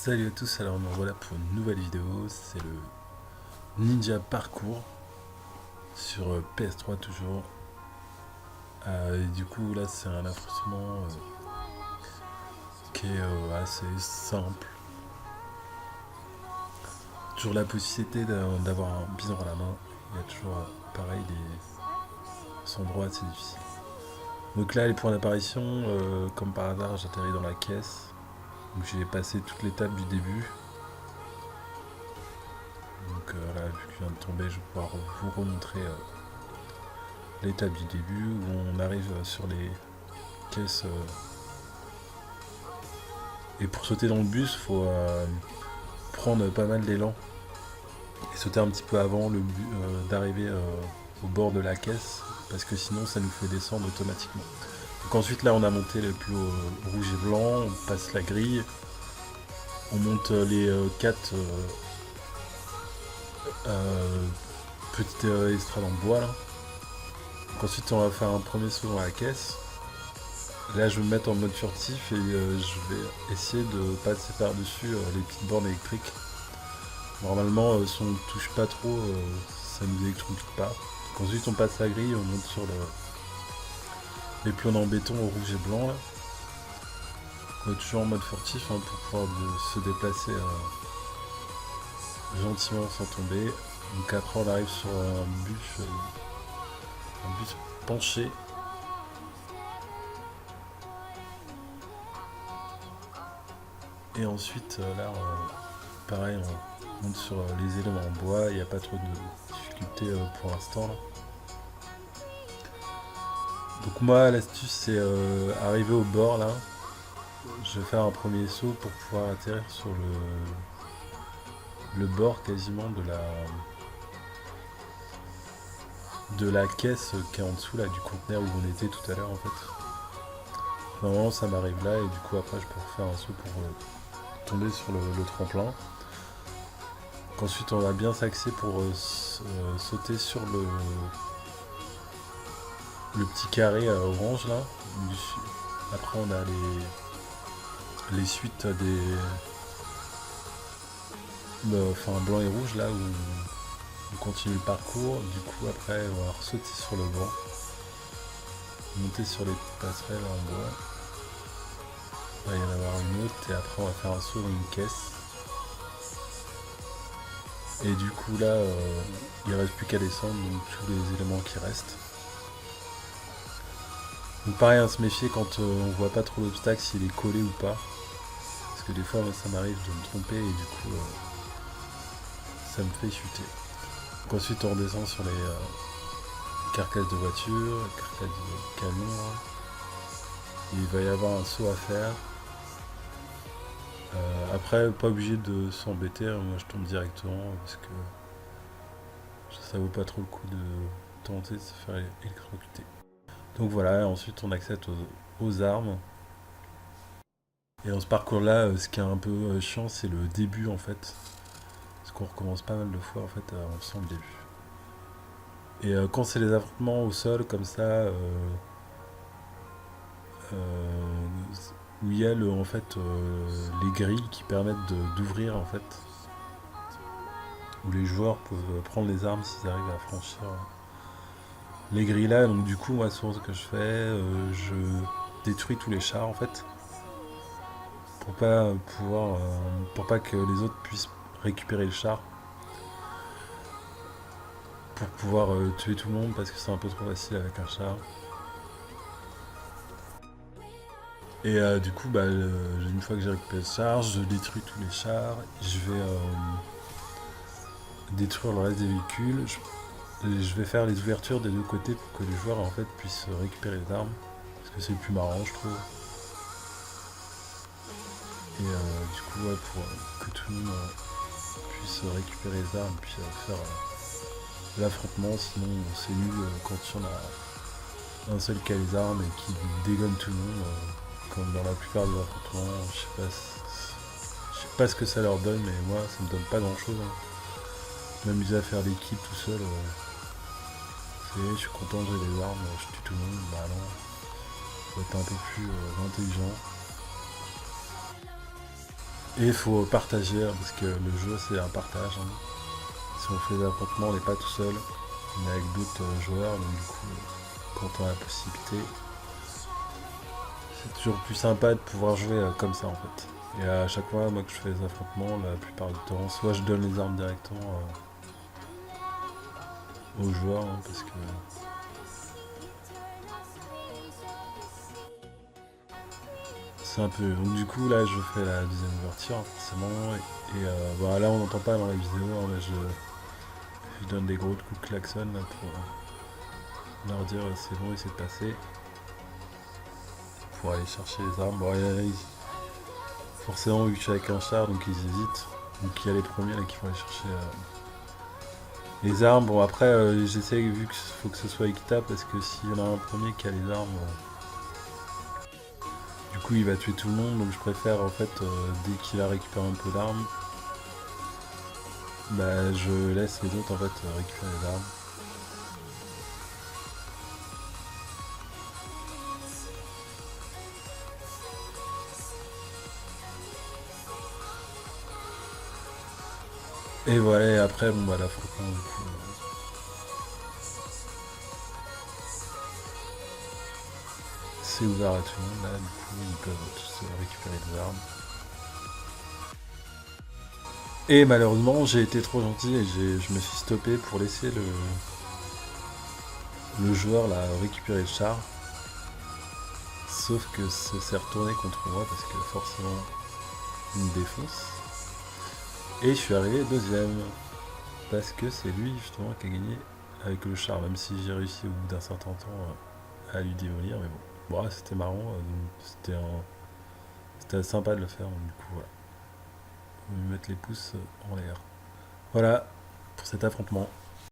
Salut à tous, alors me voilà pour une nouvelle vidéo, c'est le Ninja Parcours sur PS3 toujours. Et du coup là c'est un affrontement qui est assez simple. Toujours la possibilité d'avoir un bison à la main, il y a toujours pareil son droit assez difficile. Donc là les points d'apparition, comme par hasard j'atterris dans la caisse, donc j'ai passé toute l'étape du début. Donc là, vu que je viens de tomber, je vais pouvoir vous remontrer l'étape du début où on arrive sur les caisses. Et pour sauter dans le bus, il faut prendre pas mal d'élan et sauter un petit peu avant d'arriver au bord de la caisse parce que sinon ça nous fait descendre automatiquement. Donc ensuite là on a monté le plus haut rouge et blanc, on passe la grille, on monte les 4 petites estrades en bois là. Donc ensuite on va faire un premier saut dans la caisse. Là je vais me mettre en mode furtif et je vais essayer de passer par-dessus les petites bornes électriques. Normalement si on ne touche pas trop, ça nous électrocute pas. Donc ensuite on passe la grille, on monte sur les plombs en béton au rouge et blanc. Là. On est toujours en mode furtif pour pouvoir se déplacer gentiment sans tomber. Donc après on arrive sur un bus penché. Et ensuite là pareil on monte sur les éléments en bois, il n'y a pas trop de difficultés pour l'instant. Donc moi l'astuce c'est arriver au bord là. Je vais faire un premier saut pour pouvoir atterrir sur le bord quasiment de la caisse qui est en dessous là du conteneur où on était tout à l'heure en fait. Normalement ça m'arrive là et du coup après je peux refaire un saut pour tomber sur le tremplin. Donc ensuite on va bien s'axer pour sauter sur le petit carré orange là. Après on a les suites enfin blanc et rouge là où on continue le parcours. Du coup après on va sauter sur le banc, monter sur les passerelles en bois. Il va y en avoir une autre et après on va faire un saut dans une caisse. Et du coup là il ne reste plus qu'à descendre donc tous les éléments qui restent. Donc pareil à se méfier quand on voit pas trop l'obstacle s'il est collé ou pas. Parce que des fois ça m'arrive de me tromper et du coup ça me fait chuter. Donc ensuite on redescend sur les carcasses de voiture, carcasses de camion. Il va y avoir un saut à faire. Après pas obligé de s'embêter, moi je tombe directement parce que ça vaut pas trop le coup de tenter de se faire électrocuter. Donc voilà, ensuite on accède aux armes. Et dans ce parcours là, ce qui est un peu chiant c'est le début en fait. Parce qu'on recommence pas mal de fois en fait on sent le début. Et quand c'est les affrontements au sol comme ça, où il y a en fait les grilles qui permettent d'ouvrir en fait, où les joueurs peuvent prendre les armes s'ils arrivent à franchir les grilles là. Donc du coup moi souvent ce que je fais, je détruis tous les chars en fait, pour pas que les autres puissent récupérer le char, pour pouvoir tuer tout le monde parce que c'est un peu trop facile avec un char. Et du coup, une fois que j'ai récupéré le char, je détruis tous les chars. Je vais détruire le reste des véhicules. Je vais faire les ouvertures des deux côtés pour que les joueurs en fait puissent récupérer les armes. Parce que c'est le plus marrant, je trouve. Et du coup, pour que tout le monde puisse récupérer les armes puis faire l'affrontement. Sinon, c'est nul quand il y en a un seul qui a les armes et qui dégomme tout le monde. Comme dans la plupart des affrontements, je sais pas ce que ça leur donne, mais moi ça me donne pas grand chose. M'amuser à faire l'équipe tout seul, je suis content, j'ai des armes, je tue tout le monde, bah non, faut être un peu plus intelligent. Et il faut partager, hein, parce que le jeu c'est un partage. Hein. Si on fait des affrontements, on n'est pas tout seul, on est avec d'autres joueurs, donc du coup, quand on a la possibilité, c'est toujours plus sympa de pouvoir jouer comme ça en fait. Et à chaque fois, moi que je fais des affrontements, la plupart du temps, soit je donne les armes directement aux joueurs, hein, parce que c'est un peu. Donc du coup là je fais la deuxième ouverture hein, forcément. Et voilà, là on n'entend pas dans la vidéo, hein, mais je donne des gros coups de klaxon là, pour leur dire c'est bon, c'est passé. Pour aller chercher les armes. Bon, forcément vu que je suis avec un char donc ils hésitent. Donc il y a les premiers là qui vont aller chercher les armes. Bon après j'essaie vu qu'il faut que ce soit équitable parce que s'il y en a un premier qui a les armes. Du coup, il va tuer tout le monde, donc je préfère en fait, dès qu'il a récupéré un peu d'armes, bah je laisse les autres en fait récupérer les armes. Et voilà, et après, bon bah l'affrontement du coup, c'est ouvert à tout le monde là, du coup ils peuvent tous récupérer des armes. Et malheureusement, j'ai été trop gentil et je me suis stoppé pour laisser le joueur là récupérer le char. Sauf que ça s'est retourné contre moi parce que forcément il me défonce. Et je suis arrivé deuxième. Parce que c'est lui justement qui a gagné avec le char, même si j'ai réussi au bout d'un certain temps à lui démolir, mais bon. Bon, c'était marrant, c'était sympa de le faire, donc du coup voilà. On va lui mettre les pouces en l'air. Voilà pour cet affrontement.